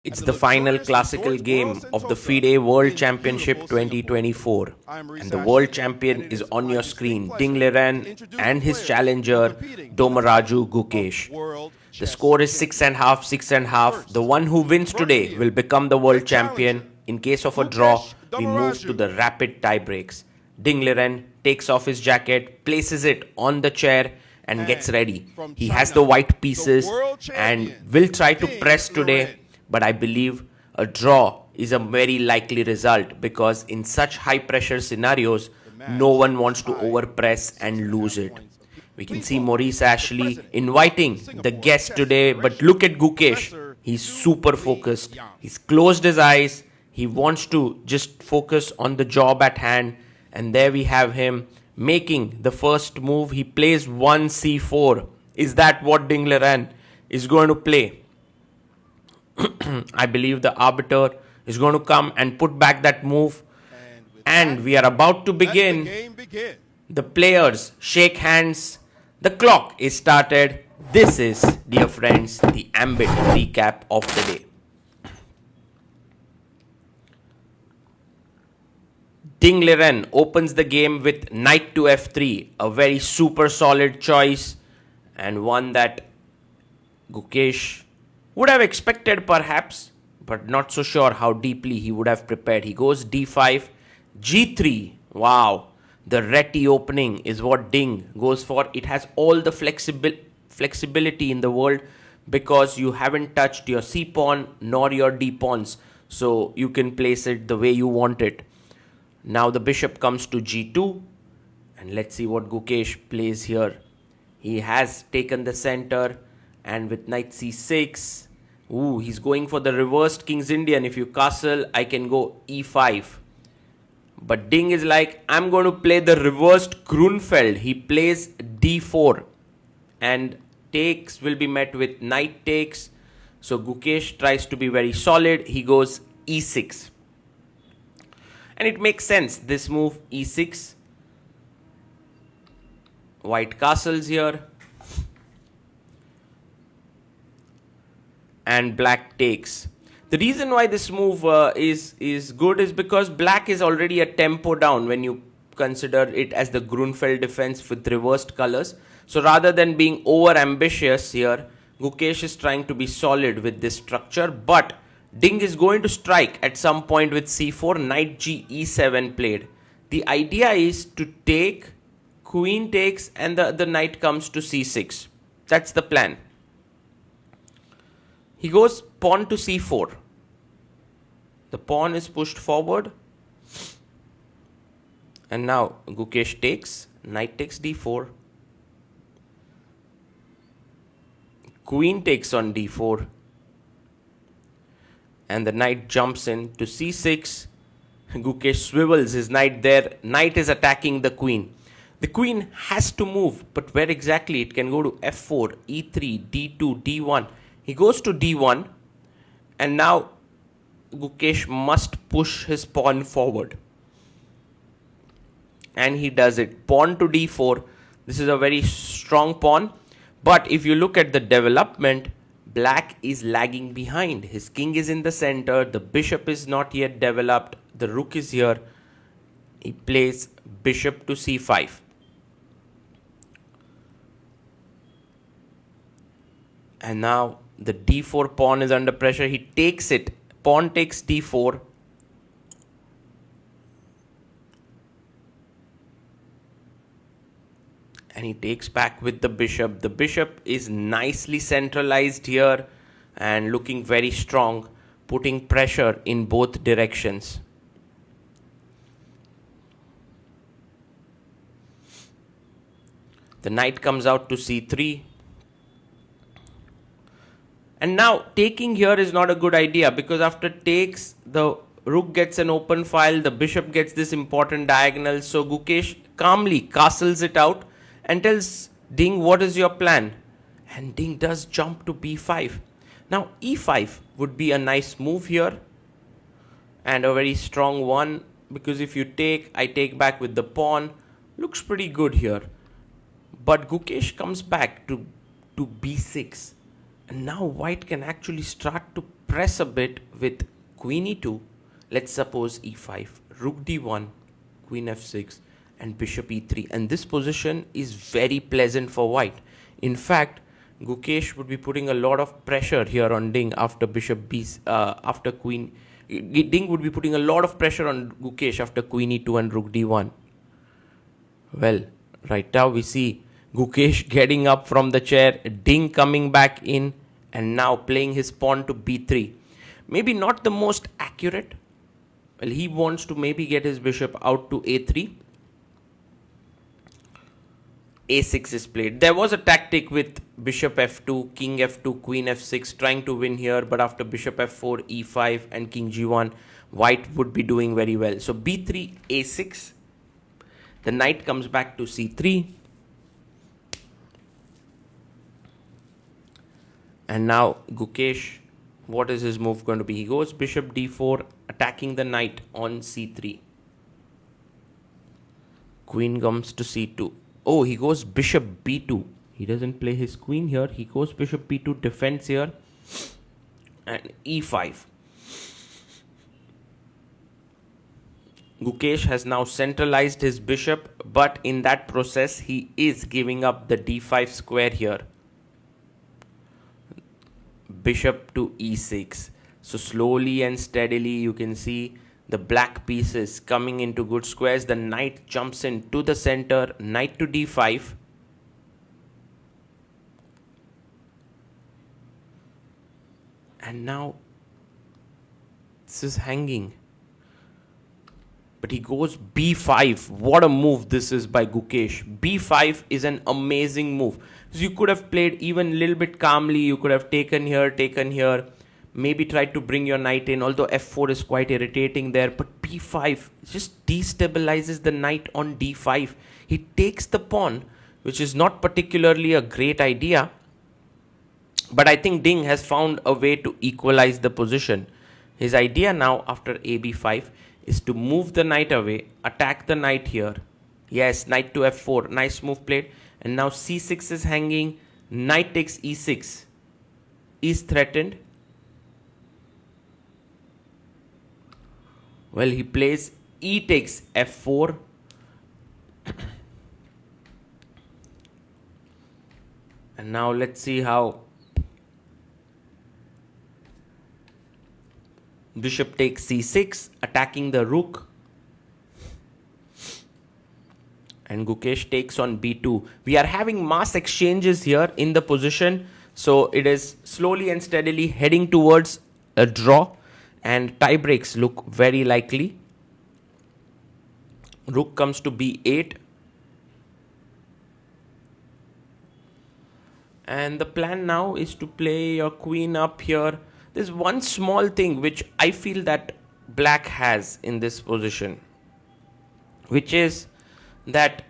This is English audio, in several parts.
It's the final classical game of the FIDE World Championship 2024, and the world champion is on your screen, Ding Liren and his challenger, Domaraju Gukesh. The score is 6.5, 6.5. The one who wins today will become the world champion. In case of a draw, we move to the rapid tie breaks. Ding Liren takes off his jacket, places it on the chair, and gets ready. He has the white pieces and will try to press today, but I believe a draw is a very likely result because in such high pressure scenarios, no one wants to overpress and lose it. We can see Maurice Ashley inviting the guest today, but look at Gukesh. He's super focused. He's closed his eyes. He wants to just focus on the job at hand. And there we have him making the first move. He plays 1c4. Is that what Ding Liren is going to play? I believe the arbiter is going to come and put back that move. And we are about to begin. The players shake hands. The clock is started. This is, dear friends, the ambit recap of the day. Ding Liren opens the game with knight to f3, a very super solid choice and one that Gukesh would have expected perhaps, but not so sure how deeply he would have prepared. He goes d5, g3. Wow, the reti opening is what Ding goes for. It has all the flexibility in the world because you haven't touched your c pawn nor your d pawns, so you can place it the way you want it. Now the bishop comes to g2, and let's see what Gukesh plays here. He has taken the center, and with knight c6, he's going for the reversed King's Indian. If you castle, I can go e5. But Ding is like, I'm going to play the reversed Grunfeld. He plays d4, and takes will be met with knight takes. So Gukesh tries to be very solid. He goes e6. And it makes sense, this move, e6. White castles here. And black takes. The reason why this move is good is because black is already a tempo down when you consider it as the Grunfeld defense with reversed colors. So rather than being over ambitious here, Gukesh is trying to be solid with this structure, but Ding is going to strike at some point with c4, knight g e7 played. The idea is to take, queen takes, and the knight comes to c6. That's the plan. He goes pawn to c4. The pawn is pushed forward. And now Gukesh takes, knight takes d4. Queen takes on d4. And the knight jumps in to c6. Gukesh swivels his knight there. Knight is attacking the queen. The queen has to move, but where exactly? It can go to f4, e3, d2, d1. He goes to d1, and now Gukesh must push his pawn forward. And he does it. Pawn to d4. This is a very strong pawn. But if you look at the development, black is lagging behind. His king is in the center. The bishop is not yet developed. The rook is here. He plays bishop to c5. And now the d4 pawn is under pressure. He takes it. Pawn takes d4. And he takes back with the bishop. The bishop is nicely centralized here and looking very strong, putting pressure in both directions. The knight comes out to c3. And now taking here is not a good idea because after takes, the rook gets an open file, the bishop gets this important diagonal. So Gukesh calmly castles it out and tells Ding, what is your plan? And Ding does jump to b5. Now e5 would be a nice move here and a very strong one, because if you take, I take back with the pawn. Looks pretty good here. But Gukesh comes back to b6. And now white can actually start to press a bit with queen e2. Let's suppose e5, rook d1, queen f6, and bishop e3. And this position is very pleasant for white. In fact, Gukesh would be putting a lot of pressure here on Ding after bishop b, after queen. Ding would be putting a lot of pressure on Gukesh after queen e2 and rook d1. Well, right now we see Gukesh getting up from the chair, Ding coming back in, and now playing his pawn to b3. Maybe not the most accurate. Well, he wants to maybe get his bishop out to a3. a6 is played. There was a tactic with bishop f2, king f2, queen f6 trying to win here, but after bishop f4, e5 and king g1, white would be doing very well. So b3, a6. The knight comes back to c3. And now Gukesh, what is his move going to be? He goes bishop d4, attacking the knight on c3. Queen comes to c2. Oh, he goes bishop b2. He doesn't play his queen here. He goes bishop b2, defends here. And e5. Gukesh has now centralized his bishop, but in that process, he is giving up the d5 square here. Bishop to e6. So slowly and steadily, you can see the black pieces coming into good squares. The knight jumps in to the center, knight to d5. And now this is hanging. But he goes b5. What a move this is by Gukesh. b5 is an amazing move. So you could have played even a little bit calmly. You could have taken here. Maybe tried to bring your knight in, although f4 is quite irritating there. But b5 just destabilizes the knight on d5. He takes the pawn, which is not particularly a great idea. But I think Ding has found a way to equalize the position. His idea now after ab5 is to move the knight away, attack the knight here. Yes, knight to f4. Nice move played. And now c6 is hanging. Knight takes e6. Is threatened. Well, he plays e takes f4. And now let's see how bishop takes c6, attacking the rook. And Gukesh takes on b2. We are having mass exchanges here in the position. So it is slowly and steadily heading towards a draw. And tie breaks look very likely. Rook comes to b8. And the plan now is to play your queen up here. There's one small thing which I feel that black has in this position, which is that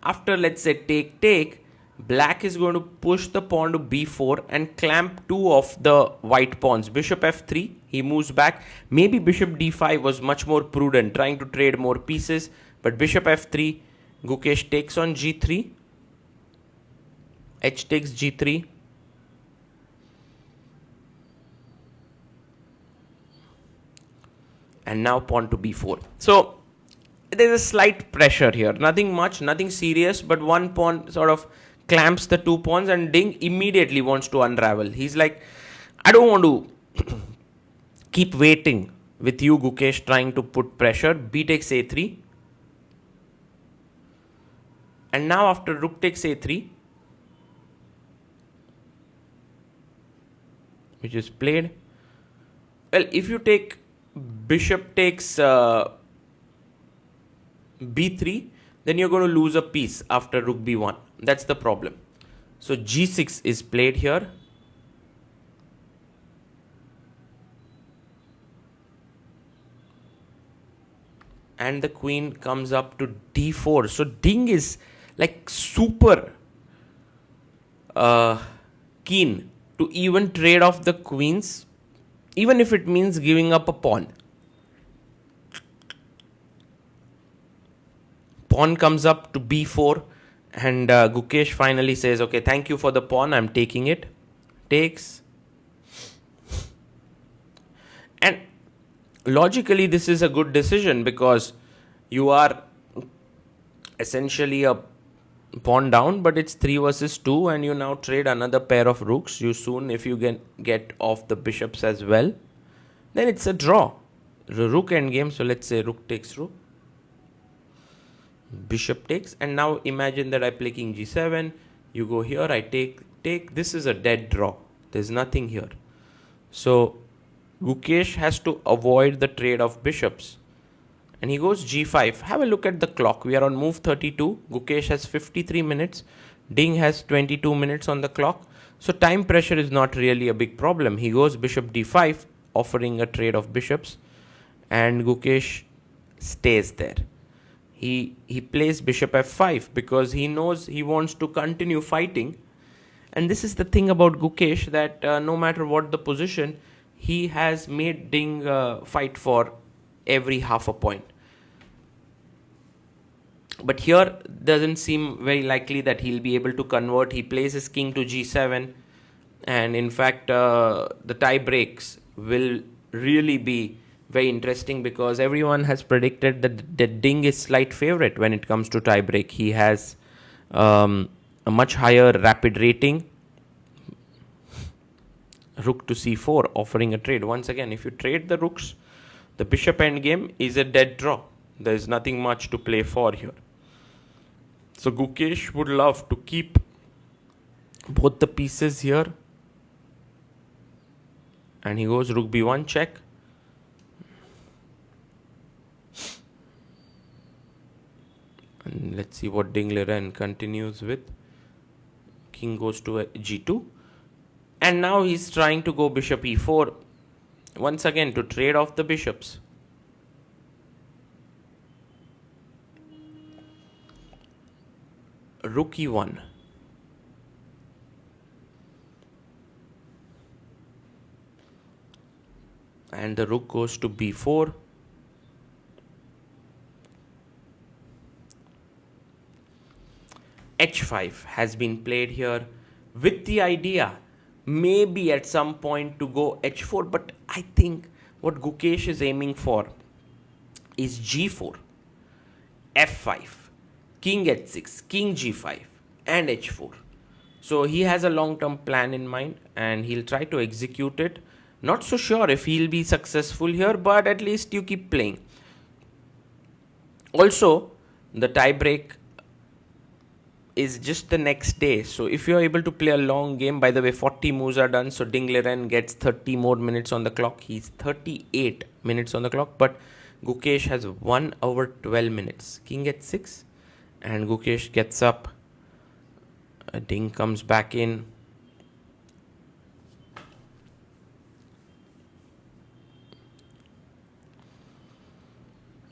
after, let's say, take, black is going to push the pawn to b4 and clamp two of the white pawns. Bishop f3, he moves back. Maybe bishop d5 was much more prudent, trying to trade more pieces. But bishop f3, Gukesh takes on g3. H takes g3. And now pawn to b4. So there's a slight pressure here. Nothing much, nothing serious, but one pawn sort of clamps the two pawns and Ding immediately wants to unravel. He's like, I don't want to keep waiting with you, Gukesh, trying to put pressure. B takes a3. And now after rook takes a3, which is played. Well, if you take bishop takes b3, then you're going to lose a piece after rook b1. That's the problem. So g6 is played here. And the queen comes up to d4. So Ding is like super keen to even trade off the queens, even if it means giving up a pawn. Pawn comes up to b4 and Gukesh finally says, okay, thank you for the pawn, I'm taking it. Takes. And logically, this is a good decision because you are essentially a pawn down, but it's 3 versus 2, and you now trade another pair of rooks. You soon, if you get off the bishops as well, then it's a draw. The rook endgame, so let's say rook takes rook, bishop takes, and now imagine that I play king g7, you go here, I take, this is a dead draw. There's nothing here. So Gukesh has to avoid the trade of bishops. And he goes g5. Have a look at the clock. We are on move 32. Gukesh has 53 minutes. Ding has 22 minutes on the clock. So time pressure is not really a big problem. He goes bishop d5, offering a trade of bishops. And Gukesh stays there. He plays bishop f5 because he knows he wants to continue fighting. And this is the thing about Gukesh, that no matter what the position, he has made Ding fight for every half a point. But here doesn't seem very likely that he'll be able to convert. He plays his king to g7, and in fact the tie breaks will really be very interesting because everyone has predicted that Ding is slight favorite when it comes to tie break. He has a much higher rapid rating. Rook to c4, offering a trade. Once again, if you trade the rooks, the bishop endgame is a dead draw. There is nothing much to play for here. So Gukesh would love to keep both the pieces here. And he goes rook b1 check. And let's see what Ding Liren continues with. King goes to g2. And now he's trying to go bishop e4. Once again, to trade off the bishops. Rook e1. And the rook goes to b4. h5 has been played here with the idea maybe at some point to go h4, but I think what Gukesh is aiming for is g4, f5, king h6, king g5 and h4. So he has a long-term plan in mind and he'll try to execute it. Not so sure if he'll be successful here, but at least you keep playing. Also, the tie break is just the next day. So if you're able to play a long game, by the way, 40 moves are done. So Ding Liren gets 30 more minutes on the clock. He's 38 minutes on the clock, but Gukesh has 1 hour 12 minutes. King h6 and Gukesh gets up. Ding comes back in.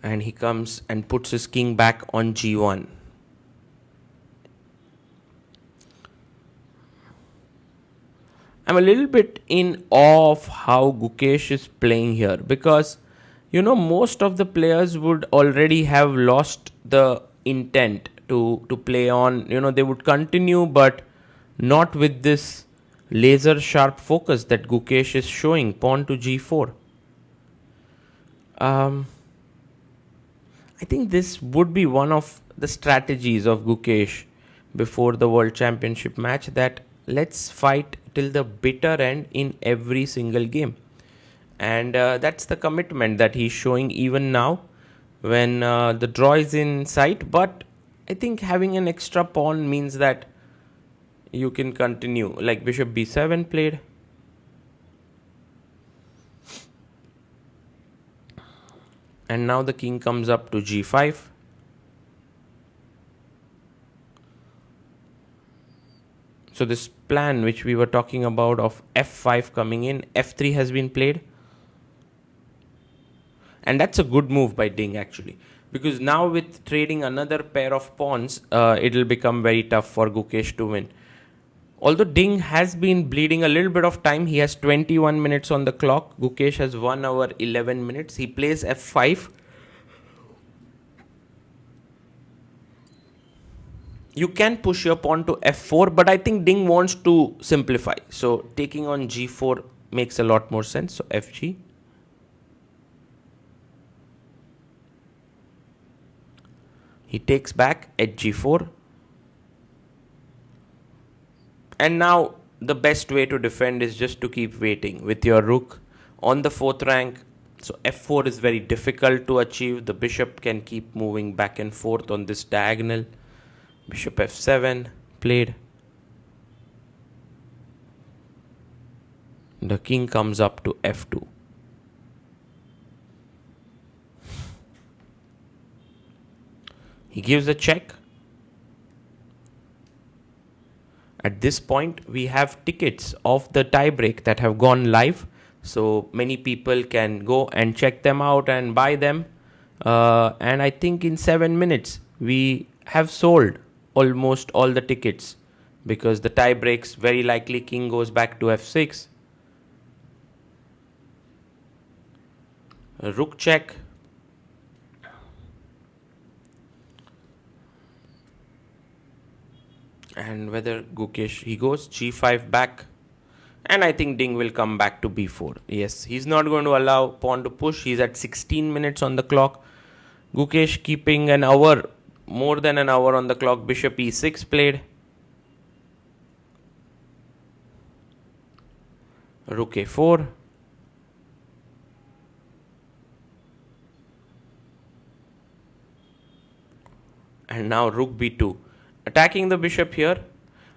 And he comes and puts his king back on g1. I'm a little bit in awe of how Gukesh is playing here because, you know, most of the players would already have lost the intent to play on. You know, they would continue, but not with this laser sharp focus that Gukesh is showing. Pawn to g4. I think this would be one of the strategies of Gukesh before the World Championship match, that let's fight till the bitter end in every single game. And that's the commitment that he's showing even now when the draw is in sight. But I think having an extra pawn means that you can continue. Like bishop b7 played. And now the king comes up to g5. So this plan which we were talking about of f5 coming in, f3 has been played. And that's a good move by Ding actually. Because now with trading another pair of pawns, it'll become very tough for Gukesh to win. Although Ding has been bleeding a little bit of time, he has 21 minutes on the clock. Gukesh has 1 hour 11 minutes. He plays f5. You can push your pawn to f4, but I think Ding wants to simplify. So taking on g4 makes a lot more sense. So fg. He takes back at g4. And now the best way to defend is just to keep waiting with your rook on the 4th rank. So f4 is very difficult to achieve. The bishop can keep moving back and forth on this diagonal. Bishop f7 played. The king comes up to f2. He gives a check. At this point, we have tickets of the tiebreak that have gone live. So many people can go and check them out and buy them. And I think in 7 minutes, we have sold almost all the tickets. Because the tie breaks, very likely king goes back to f6. A rook check. And whether Gukesh, he goes g5 back. And I think Ding will come back to b4. Yes, he's not going to allow pawn to push. He's at 16 minutes on the clock. Gukesh keeping an hour, more than an hour on the clock. Bishop e6 played. Rook a4. And now rook b2. Attacking the bishop here.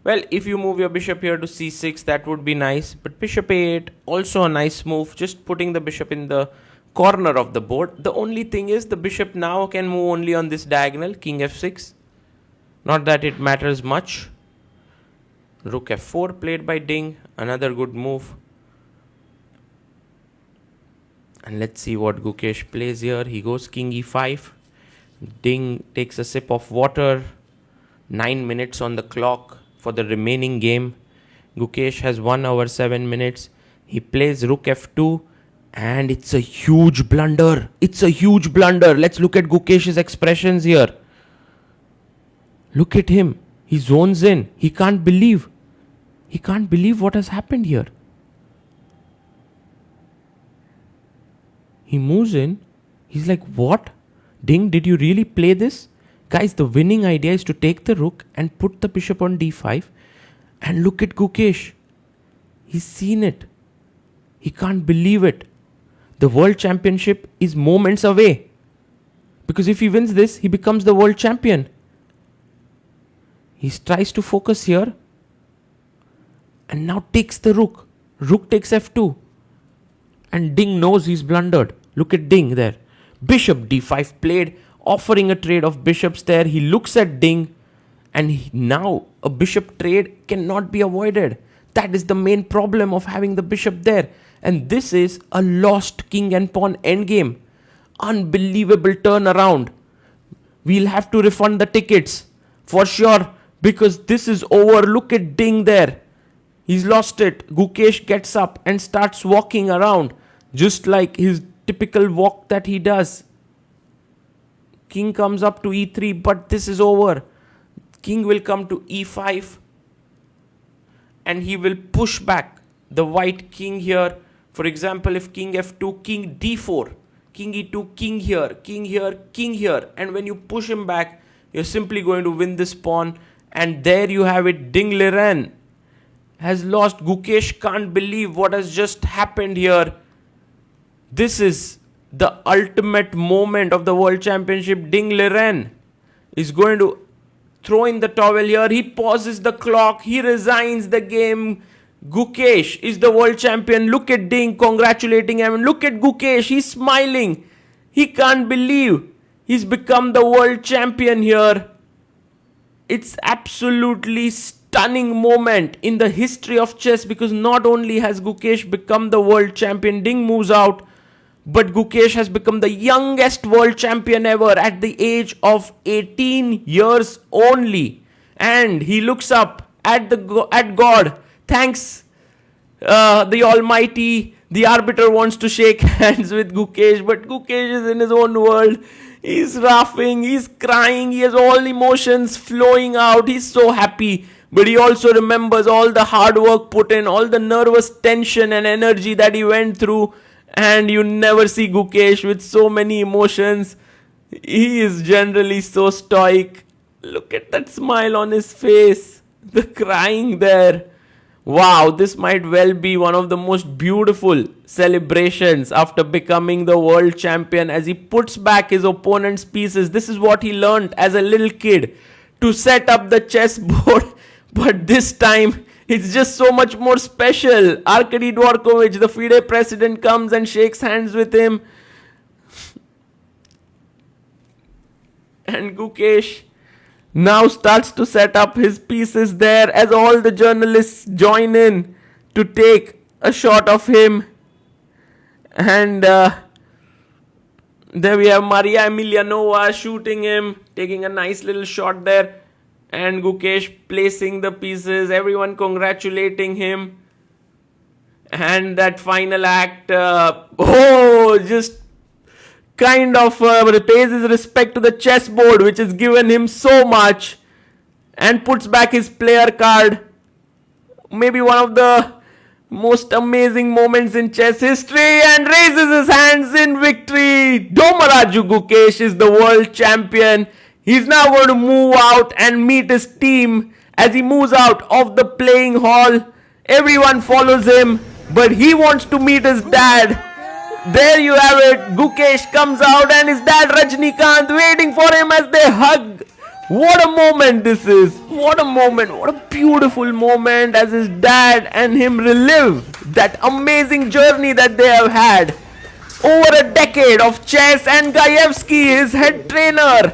Well, if you move your bishop here to c6, that would be nice. But bishop a8, also a nice move. Just putting the bishop in the corner of the board. The only thing is the bishop now can move only on this diagonal, king f6. Not that it matters much. Rook f4 played by Ding. Another good move. And let's see what Gukesh plays here. He goes king e5. Ding takes a sip of water. 9 minutes on the clock for the remaining game. Gukesh has 1 hour 7 minutes. He plays rook f2 and it's a huge blunder. It's a huge blunder. Let's look at Gukesh's expressions here. Look at him. He zones in. He can't believe. He can't believe what has happened here. He moves in. He's like, what? Ding, did you really play this? Guys, the winning idea is to take the rook and put the bishop on d5. And look at Gukesh. He's seen it. He can't believe it. The world championship is moments away. Because if he wins this, he becomes the world champion. He tries to focus here. And now takes the rook. Rook takes f2. And Ding knows he's blundered. Look at Ding there. Bishop d5 played, offering a trade of bishops there. He looks at Ding, and now a bishop trade cannot be avoided. That is the main problem of having the bishop there. And this is a lost king and pawn endgame. Unbelievable turnaround. We'll have to refund the tickets for sure, because this is over. Look at Ding there. He's lost it. Gukesh gets up and starts walking around, just like his typical walk that he does. King comes up to e3, but this is over. King will come to e5 and he will push back the white king here. For example, if king f2, king d4, king e2, king here, king here, king here. And when you push him back, you're simply going to win this pawn. And there you have it. Ding Liren has lost. Gukesh can't believe what has just happened here. This is the ultimate moment of the world championship. Ding Liren is going to throw in the towel here. He pauses the clock. He resigns the game. Gukesh is the world champion. Look at Ding congratulating him. Look at Gukesh. He's smiling. He can't believe he's become the world champion here. It's absolutely stunning moment in the history of chess, because not only has Gukesh become the world champion, Ding moves out, but Gukesh has become the youngest world champion ever at the age of 18 years only. And he looks up at God. Thanks the Almighty. The arbiter wants to shake hands with Gukesh, but Gukesh is in his own world. He's laughing, he's crying, he has all emotions flowing out. He's so happy. But he also remembers all the hard work put in, all the nervous tension and energy that he went through. And you never see Gukesh with so many emotions. He is generally so stoic. Look at that smile on his face. The crying there. Wow, this might well be one of the most beautiful celebrations after becoming the world champion as he puts back his opponent's pieces. This is what he learned as a little kid, to set up the chessboard. But this time, it's just so much more special. Arkady Dvorkovich, the FIDE president, comes and shakes hands with him. And Gukesh now starts to set up his pieces there as all the journalists join in to take a shot of him. And there we have Maria Emelianova shooting him, taking a nice little shot there. And Gukesh placing the pieces, everyone congratulating him. And that final act, just kind of pays his respect to the chessboard, which has given him so much, and puts back his player card. Maybe one of the most amazing moments in chess history, and raises his hands in victory. Domaraju Gukesh is the world champion. He's now going to move out and meet his team. As he moves out of the playing hall, everyone follows him, but he wants to meet his dad. There you have it. Gukesh comes out and his dad Rajnikant waiting for him as they hug. What a moment this is. What a moment. What a beautiful moment as his dad and him relive that amazing journey that they have had. Over a decade of chess, and Gayevsky, his head trainer.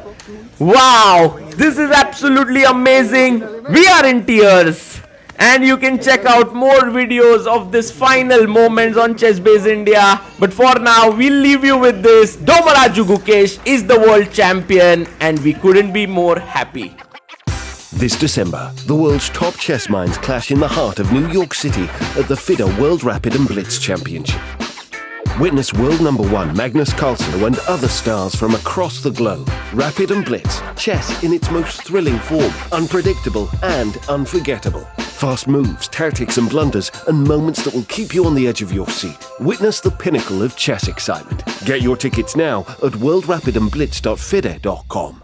Wow. This is absolutely amazing. We are in tears. And you can check out more videos of this final moments on ChessBase India. But for now, we'll leave you with this. Domaraju Gukesh is the world champion, and we couldn't be more happy. This December, the world's top chess minds clash in the heart of New York City at the FIDE World Rapid and Blitz Championship. Witness world number one Magnus Carlsen and other stars from across the globe. Rapid and Blitz, chess in its most thrilling form, unpredictable and unforgettable. Fast moves, tactics and blunders, and moments that will keep you on the edge of your seat. Witness the pinnacle of chess excitement. Get your tickets now at worldrapidandblitz.fide.com.